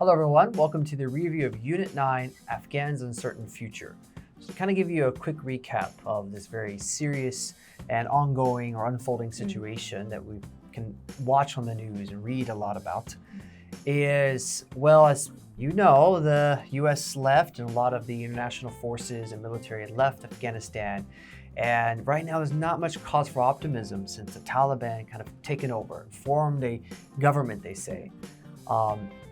Hello everyone, welcome to the review of Unit 9, Afghan's Uncertain Future. So to kind of give you a quick recap of this very serious and ongoing or unfolding situation that we can watch on the news and read a lot about is, well, as you know, the US left and a lot of the international forces and military had left Afghanistan. And right now there's not much cause for optimism since the Taliban kind of taken over, formed a government, they say.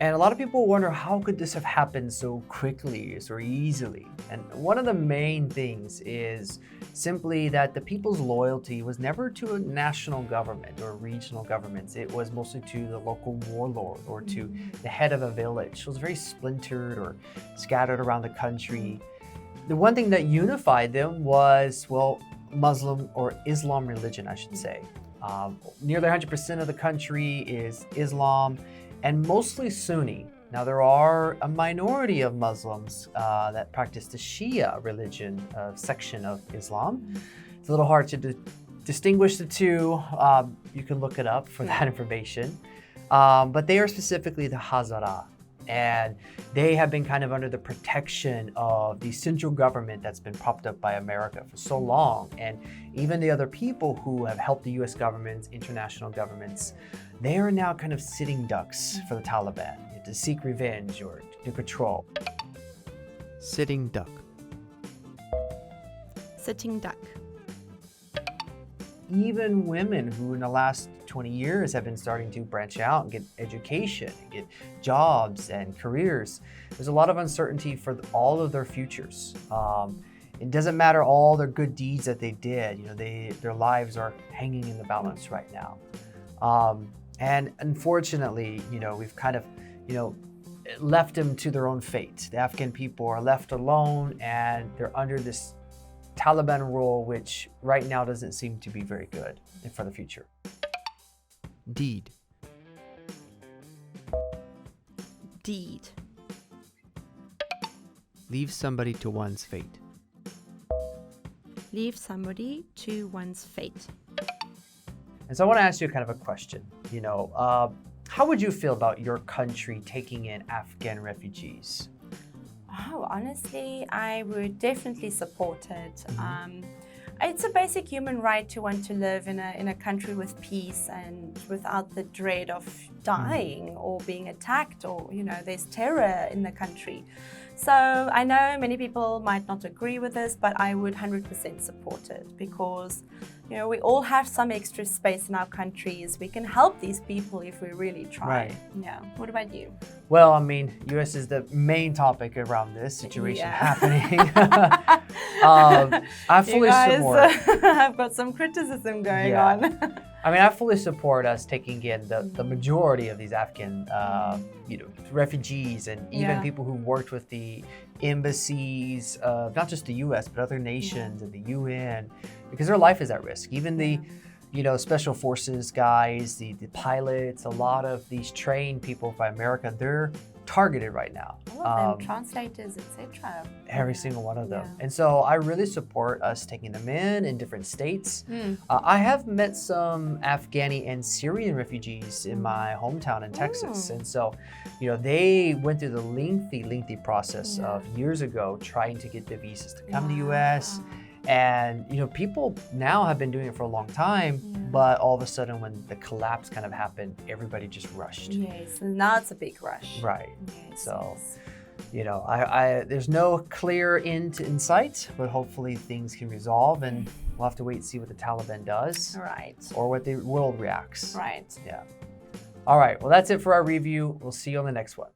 And a lot of people wonder, how could this have happened so quickly, so easily? And one of the main things is simply that the people's loyalty was never to a national government or regional governments. It was mostly to the local warlord or to the head of a village. It was very splintered or scattered around the country. The one thing that unified them was, well, Muslim or Islam religion, I should say. Nearly 100% of the country is Islam, and mostly Sunni. Now there are a minority of Muslims that practice the Shia religion section of Islam. It's a little hard to distinguish the two. You can look it up for that information. But they are specifically the Hazara. And they have been kind of under the protection of the central government that's been propped up by America for so long. And even the other people who have helped the US governments, international governments, they are now kind of sitting ducks for the Taliban to seek revenge or to control. Sitting duck. Sitting duck. Even women who in the last 20 years have been starting to branch out and get education, and get jobs and careers. There's a lot of uncertainty for all of their futures. It doesn't matter all their good deeds that they did. Their lives are hanging in the balance right now. And unfortunately, we've kind of, left them to their own fate. The Afghan people are left alone and they're under this Taliban rule, which right now doesn't seem to be very good for the future. Deed. Deed. Leave somebody to one's fate. Leave somebody to one's fate. And so I want to ask you kind of a question. How would you feel about your country taking in Afghan refugees? Oh, honestly, I would definitely support it. It's a basic human right to want to live in a country with peace and without the dread of dying or being attacked, or there's terror in the country. So I know many people might not agree with this, but I would 100% support it because we all have some extra space in our countries. We can help these people if we really try. Right. Yeah. What about you? Well, US is the main topic around this situation happening. I fully support. I've got some criticism going on. I fully support us taking in the majority of these Afghan, refugees and even people who worked with the embassies of not just the US, but other nations and the UN, because their life is at risk. Even the, special forces guys, the pilots, a lot of these trained people by America, they're targeted right now. All of them, translators, etc. Every single one of them. And so I really support us taking them in different states. I have met some Afghani and Syrian refugees in my hometown in Texas. And so, they went through the lengthy process of years ago trying to get the visas to come to the US. And, people now have been doing it for a long time, but all of a sudden when the collapse kind of happened, everybody just rushed. Yes, and now it's a big rush. Right. Yes, So, there's no clear end in sight, but hopefully things can resolve and we'll have to wait and see what the Taliban does. Right. Or what the world reacts. Right. Yeah. All right. Well, that's it for our review. We'll see you on the next one.